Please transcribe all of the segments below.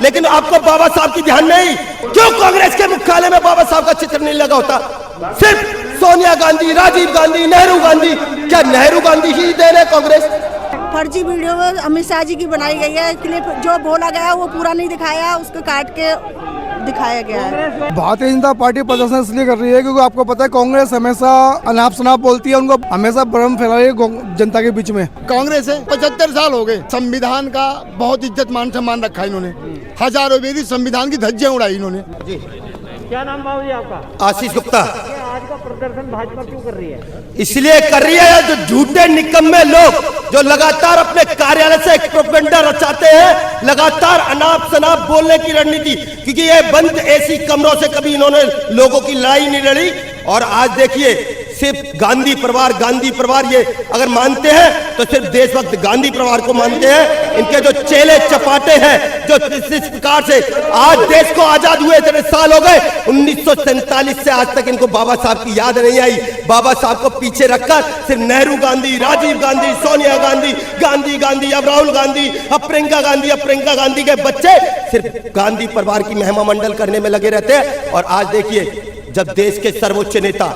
लेकिन आपको बाबा साहब की ध्यान नहीं। क्यों कांग्रेस के मुख्यालय में बाबा साहब का चित्र नहीं लगा होता? सिर्फ सोनिया गांधी, राजीव गांधी, नेहरू गांधी, क्या नेहरू गांधी ही दे रहे कांग्रेस? फर्जी वीडियो अमित शाह जी की बनाई गई है, क्लिप जो बोला गया वो पूरा नहीं दिखाया, उसको काट के दिखाया गया है। भारतीय जनता पार्टी प्रदर्शन इसलिए कर रही है क्योंकि आपको पता है कांग्रेस हमेशा अनाप शनाप बोलती है, उनको हमेशा भ्रम फैला रही है जनता के बीच में। कांग्रेस है 75 साल हो गए, संविधान का बहुत इज्जत मान सम्मान रखा इन्होंने, हजारों बेरी संविधान की धज्जियां उड़ाई इन्होंने। जी क्या नाम बाबू जी आपका? आशीष गुप्ता। आज का प्रदर्शन भाजपा क्यों कर रही है? इसलिए कर रही है जो झूठे निकम्मे लोग जो लगातार अपने कार्यालय से एक प्रोपेगेंडा रचाते हैं, लगातार अनाप शनाप बोलने की रणनीति, क्योंकि ये बंद एसी कमरों से कभी इन्होंने लोगों की लड़ाई नहीं लड़ी। और आज देखिए सिर्फ गांधी परिवार ये अगर मानते हैं तो सिर्फ देशभक्त गांधी परिवार को मानते हैं। इनके जो चेले चपाटे हैं जो इस प्रकार से आज देश को आजाद हुए इतने साल हो गए, 1947 से आज तक इनको बाबा साहब की याद नहीं आई। बाबा साहब को पीछे रखकर सिर्फ नेहरू गांधी, राजीव गांधी, सोनिया गांधी, गांधी, अब राहुल गांधी, अब प्रियंका गांधी के बच्चे सिर्फ गांधी परिवार की महिमा मंडल करने में लगे रहते हैं। और आज देखिए जब देश के सर्वोच्च नेता,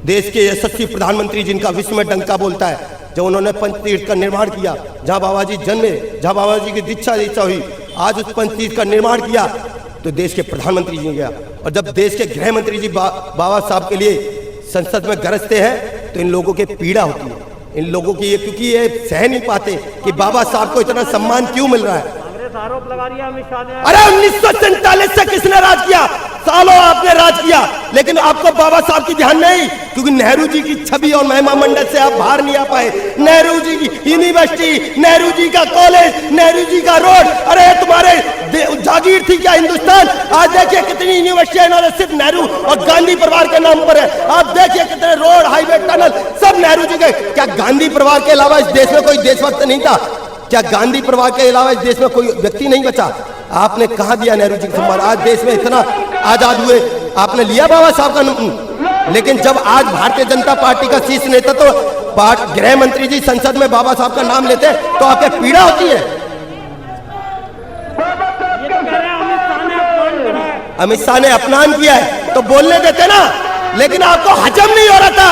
देश के यशस्वी प्रधानमंत्री जिनका विश्व में डंका बोलता है, जब उन्होंने पंचतीर्थ का निर्माण किया, जहां बाबा जी जन्मे, जहां बाबा जी की दीक्षा हुई, आज उस पंचतीर्थ का निर्माण किया तो देश के प्रधानमंत्री जी गया। और जब देश के गृह मंत्री जी बाबा साहब के लिए संसद में गरजते हैं तो इन लोगों की पीड़ा होती है, इन लोगों की, क्योंकि ये सह नहीं पाते कि बाबा साहब को इतना सम्मान क्यों मिल रहा है। आरोप लगा रही है अमित शाह ने। अरे 1947 से किसने राज किया? सालों आपने राज किया, लेकिन आपको बाबा साहब की ध्यान नहीं, क्योंकि नेहरू जी की छवि और महिमा मंडल से आप बाहर नहीं आ पाए। नेहरू जी की यूनिवर्सिटी, नेहरू जी का कॉलेज, नेहरू जी का रोड, अरे तुम्हारे जागीर थी क्या हिंदुस्तान? आज देखिए कितनी यूनिवर्सिटियां इन्होंने सिर्फ नेहरू और गांधी परिवार के नाम पर है। आप देखिए कितने रोड, हाईवे, टनल सब नेहरू जी के। क्या गांधी परिवार के अलावा इस देश में कोई देशभक्त नहीं था? क्या गांधी परिवार के अलावा इस देश में कोई व्यक्ति नहीं बचा? आपने कहां दिया नेहरू जी का सम्मान? आज देश में इतना आजाद हुए आपने लिया बाबा साहब का, लेकिन जब आज भारतीय जनता पार्टी का शीर्ष नेता तो गृह मंत्री जी संसद में बाबा साहब का नाम लेते हैं तो आपको पीड़ा होती है। अमित शाह ने अपमान किया है तो बोलने देते ना, लेकिन आपको हजम नहीं हो रहा था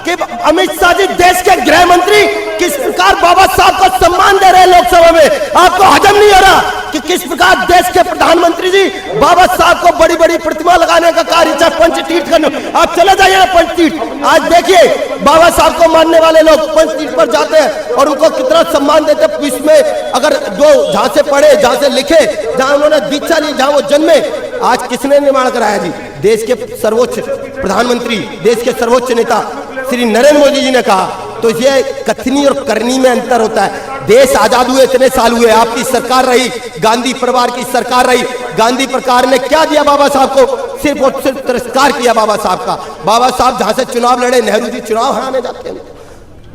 कि अमित शाह जी देश के गृह मंत्री किस प्रकार बाबा साहब को सम्मान दे रहे हैं लोकसभा में। आपको हजम नहीं हो रहा कि किस प्रकार देश के प्रधानमंत्री जी बाबा साहब को बड़ी बड़ी प्रतिमा लगाने का कार्य, चाहे पंचतीर्थ करने, आप चले जाइए ना पंचतीर्थ। आज देखिए बाबा साहब को मानने वाले लोग पंचतीर्थ पर जाते हैं और उनको कितना सम्मान देते हैं। विश्व में अगर जो जहां से पढ़े, जहां से लिखे, जहां उन्होंने दीक्षा ली, जहां वो जन्मे, आज किसने निर्माण कराया जी? देश के सर्वोच्च प्रधानमंत्री, देश के सर्वोच्च नेता श्री नरेंद्र मोदी जी ने कहा। तो ये कथनी और करनी में अंतर होता है। देश आजाद हुए इतने साल हुए, आपकी सरकार रही, गांधी परिवार की सरकार रही, गांधी परिवार ने क्या दिया बाबा साहब को? सिर्फ और सिर्फ तिरस्कार किया बाबा साहब का। बाबा साहब जहां से चुनाव लड़े, नेहरू जी चुनाव हराने जाते हैं।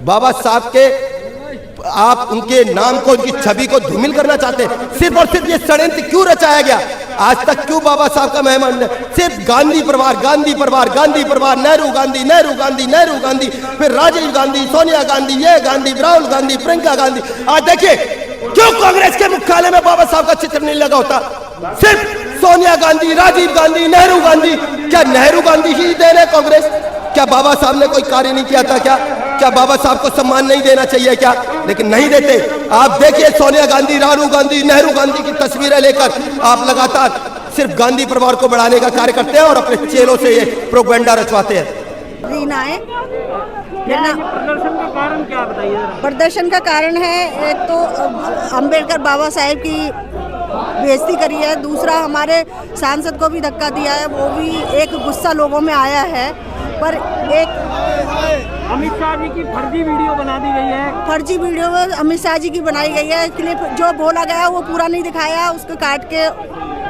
बाबा साहब के आप उनके नाम को, उनकी छवि को धूमिल करना चाहते हैं। सिर्फ और सिर्फ ये षड्यंत्र क्यों रचाया गया? आज तक क्यों बाबा साहब का मेहमान? सिर्फ गांधी परिवार, नेहरू गांधी, फिर राजीव गांधी, सोनिया गांधी, ये गांधी, राहुल गांधी, प्रियंका गांधी। आज देखिए क्यों कांग्रेस के मुख्यालय में बाबा साहब का चित्र नहीं लगा होता? सिर्फ सोनिया गांधी, राजीव गांधी, नेहरू गांधी, क्या नेहरू गांधी ही दे रहे कांग्रेस? क्या बाबा साहब ने कोई कार्य नहीं किया था? क्या बाबा साहब को सम्मान नहीं देना चाहिए क्या? लेकिन नहीं देते। आप देखिए सोनिया गांधी, राहुल गांधी, नेहरू गांधी की तस्वीरें लेकर आप लगातार सिर्फ गांधी परिवार को बढ़ाने का कार्य करते हैं और अपने चेलों से ये प्रोपेगेंडा रचवाते हैं। प्रदर्शन का कारण क्या बताइए? प्रदर्शन का कारण है, एक तो अंबेडकर बाबा साहेब की बेइज्जती करी है, दूसरा हमारे सांसद को भी धक्का दिया है, वो भी एक गुस्सा लोगों में आया है। पर एक अमित शाह जी की फर्जी वीडियो बना दी गई है। फर्जी वीडियो अमित शाह जी की बनाई गई है, क्लिप जो बोला गया वो पूरा नहीं दिखाया, उसको काट के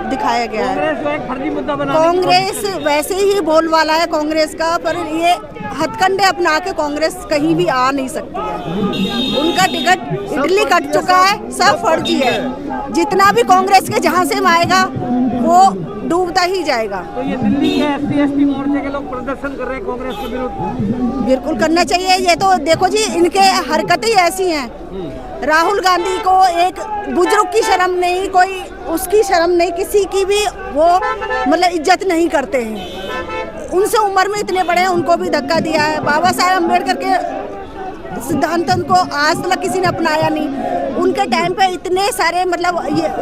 दिखाया गया है। कांग्रेस एक फर्जी मुद्दा बना, कांग्रेस वैसे ही बोलबाला है कांग्रेस का, पर ये हथकंडे अपना के कांग्रेस कहीं भी आ नहीं सकती है। उनका टिकट इडली कट चुका है, सब फर्जी है। जितना भी कांग्रेस के जहां से आएगा वो डूबता ही जाएगा। तो ये दिल्ली के SC/ST मोर्चे के लोग प्रदर्शन कर रहे हैं कांग्रेस के विरुद्ध। बिल्कुल करना चाहिए। ये तो देखो जी, इनके हरकतें ऐसी हैं। राहुल गांधी को एक बुजुर्ग की शर्म नहीं, कोई उसकी शर्म नहीं, किसी की भी वो मतलब इज्जत नहीं करते हैं। उनसे उम्र में इतने बड़े हैं, उनको भी धक्का दिया है। बाबा साहेब अम्बेडकर के सिद्धांतों को आज तक किसी ने अपनाया नहीं। उनके टाइम पे इतने सारे मतलब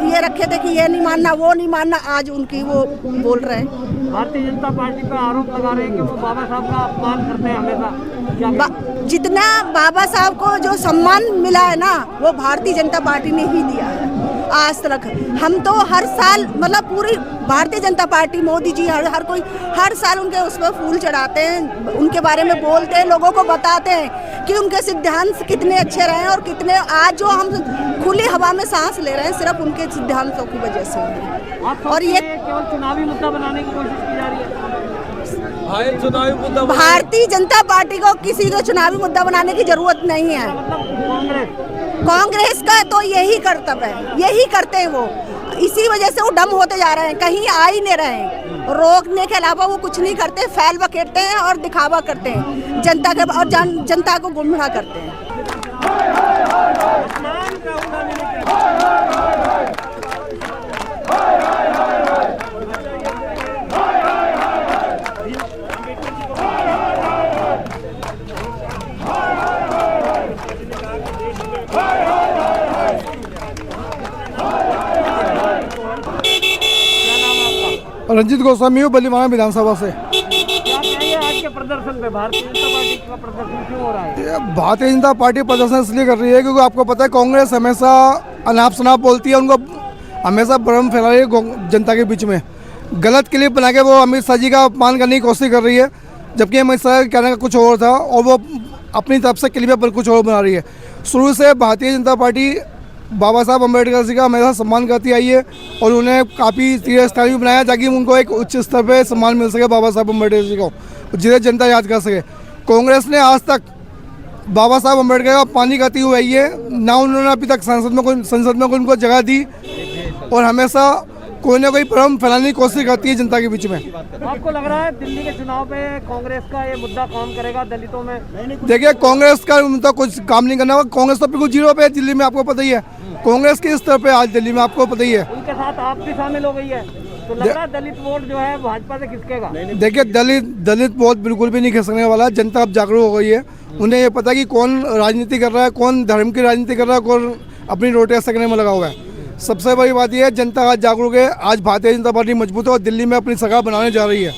ये रखे थे कि ये नहीं मानना, वो नहीं मानना, आज उनकी वो बोल रहे हैं। भारतीय जनता पार्टी पर आरोप लगा रहे हैं कि वो बाबा साहब का अपमान करते हैं हमेशा। क्या जितना बाबा साहब को जो सम्मान मिला है ना, वो भारतीय जनता पार्टी ने ही दिया है आज तक। हम तो हर साल मतलब पूरी भारतीय जनता पार्टी, मोदी जी हर कोई हर साल उनके उस पर फूल चढ़ाते हैं, उनके बारे में बोलते हैं, लोगों को बताते हैं कि उनके सिद्धांत कितने अच्छे रहे हैं और कितने आज जो हम खुली हवा में सांस ले रहे हैं सिर्फ उनके सिद्धांतों की वजह से। और ये केवल चुनावी मुद्दा बनाने की कोशिश की जा रही है। भारतीय जनता पार्टी को किसी को चुनावी मुद्दा बनाने की जरूरत नहीं है। मतलब कांग्रेस का तो यही कर्तव्य है, यही करते हैं वो। इसी वजह से वो डम होते जा रहे हैं, कहीं आ ही नहीं रहे हैं। रोकने के अलावा वो कुछ नहीं करते, फैल बखेरते हैं और दिखावा करते हैं जनता के, और जनता को गुमराह करते हैं। रंजीत गोस्वामी हूँ, बलीमाना विधानसभा से। क्या कहेंगे आज के प्रदर्शन पे? भारतीय जनता पार्टी का प्रदर्शन क्यों हो रहा है? ये भारतीय जनता पार्टी प्रदर्शन इसलिए कर रही है क्योंकि आपको पता है कांग्रेस हमेशा अनाप शनाप बोलती है, उनको हमेशा भ्रम फैला रही है जनता के बीच में। गलत क्लिप बना के वो अमित शाह जी का अपमान करने की कोशिश कर रही है, जबकि अमित शाह कहने का कुछ और था और वो अपनी तरफ से क्लिप पर कुछ और बना रही है। शुरू से भारतीय जनता पार्टी बाबा साहब अम्बेडकर जी का हमेशा सम्मान करती आई है और उन्हें काफ़ी तीर्थ स्थान भी बनाया ताकि उनको एक उच्च स्तर पे सम्मान मिल सके बाबा साहब अम्बेडकर जी को, जिसे जनता याद कर सके। कांग्रेस ने आज तक बाबा साहब अम्बेडकर का अपमान करती हुई आई है, ना उन्होंने अभी तक संसद में कोई उनको जगह दी और हमेशा कोई ना कोई भ्रम फैलाने की कोशिश करती है जनता के बीच में। आपको लग रहा है दिल्ली के चुनाव पे कांग्रेस का ये मुद्दा काम करेगा दलितों में? देखिए, कांग्रेस का मुद्दा कुछ काम नहीं करना होगा। कांग्रेस तो बिल्कुल जीरो पे है दिल्ली में, आपको पता ही है। कांग्रेस किस स्तर पे आज दिल्ली में आपको पता ही है। उनके साथ आप भी शामिल हो गई है, तो लग रहा है दलित वोट जो है भाजपा से खिसकेगा। देखिए, दलित वोट बिल्कुल भी नहीं खिसकने वाला। जनता अब जागरूक हो गई है, उन्हें ये पता कि कौन राजनीति कर रहा है, कौन धर्म की राजनीति कर रहा है, कौन अपनी रोटियां सेकने में लगा हुआ है। सबसे बड़ी बात यह है, जनता आज जागरूक है। आज भारतीय जनता पार्टी मजबूत है और दिल्ली में अपनी सरकार बनाने जा रही है।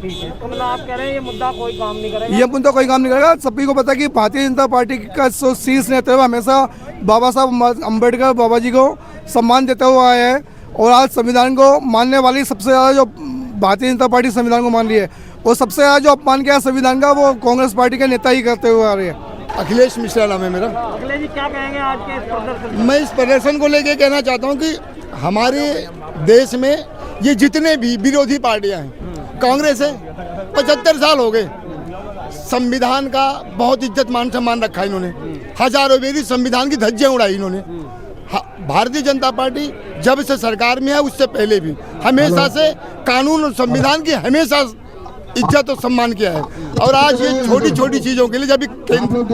मतलब आप कह रहे हैं ये मुद्दा कोई काम नहीं करेगा? ये मुद्दा कोई काम नहीं करेगा। सभी को पता है कि भारतीय जनता पार्टी का शीर्ष नेतृत्व हमेशा बाबा साहब अम्बेडकर बाबा जी को सम्मान देता हुआ आया है और आज संविधान को मानने वाली सबसे ज़्यादा जो भारतीय जनता पार्टी संविधान को मान रही है और सबसे ज़्यादा जो अपमान किया संविधान का वो कांग्रेस पार्टी के नेता ही करते हुए आ रहे हैं। अखिलेश मिश्रा नाम है मेरा। अखिलेश जी, क्या कहेंगे आज के इस प्रदर्शन? मैं इस प्रदर्शन को लेके कहना चाहता हूँ कि हमारे देश में ये जितने भी विरोधी पार्टियां हैं, कांग्रेस है 75 साल हो गए, संविधान का बहुत इज्जत मान सम्मान रखा इन्होंने, हजारों बेरी संविधान की धज्जियां उड़ाई इन्होंने। भारतीय जनता पार्टी जब से सरकार में है उससे पहले भी हमेशा से कानून और संविधान की हमेशा इज्जत और सम्मान किया है। और आज ये छोटी छोटी चीजों के लिए जब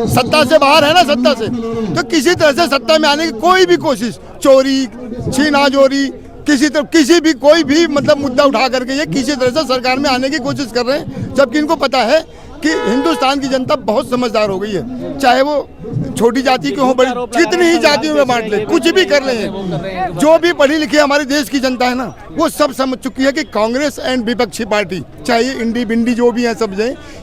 सत्ता से बाहर है ना, सत्ता से तो किसी तरह से सत्ता में आने की कोई भी कोशिश, चोरी छीनाजोरी किसी तरह किसी भी कोई भी मतलब मुद्दा उठा करके ये किसी तरह से सरकार में आने की कोशिश कर रहे हैं, जबकि इनको पता है कि हिंदुस्तान की जनता बहुत समझदार हो गई है। चाहे वो छोटी जाति की हो, बड़ी कितनी ही जातियों में बांट ले, कुछ भी कर ले, जो भी पढ़ी लिखी हमारे देश की जनता है ना, वो सब समझ चुकी है कि कांग्रेस एंड विपक्षी पार्टी, चाहे इंडी बिंडी जो भी है सब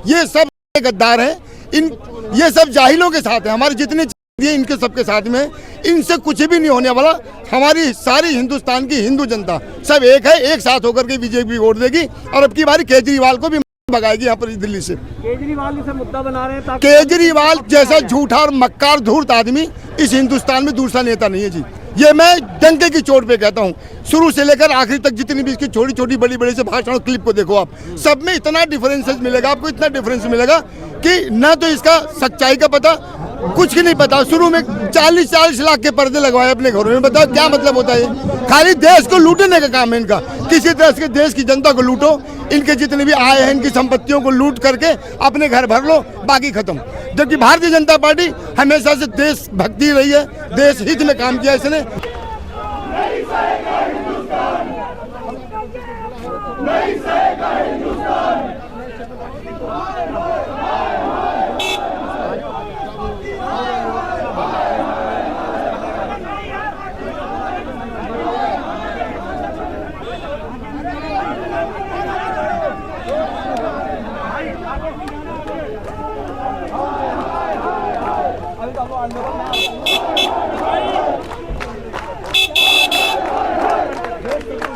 ये सब गद्दार है। ये सब जाहिलों के साथ है। हमारे जितने इनके सबके साथ में, इनसे कुछ भी नहीं होने वाला। हमारी सारी हिंदुस्तान की हिंदू जनता सब एक है, एक साथ होकर के बीजेपी वोट देगी और अब की बारी केजरीवाल को भी भगाएगी यहाँ पर दिल्ली से। केजरीवाल से मुद्दा बना रहे हैं। केजरीवाल जैसा झूठा और मक्कार धूर्त आदमी इस हिंदुस्तान में दूसरा नेता नहीं है जी। ये मैं डंके की चोट पे कहता हूँ। शुरू से लेकर आखिरी तक जितनी भी इसकी छोटी छोटी बड़ी बड़ी से भाषण क्लिप को देखो आप, सब में इतना डिफरेंसेस मिलेगा आपको, इतना डिफरेंस मिलेगा कि न तो इसका सच्चाई का पता, कुछ नहीं पता। शुरू में 40-40 लाख के पर्दे लगवाए अपने घरों में, बताओ क्या मतलब होता है? खाली देश को लूटने का काम है इनका। किसी तरह से देश की जनता को लूटो, इनके जितने भी आय हैं इनकी संपत्तियों को लूट करके अपने घर भर लो, बाकी खत्म। जबकि भारतीय जनता पार्टी हमेशा से देश भक्ति रही है, देश हित में काम किया इसने। नहीं सह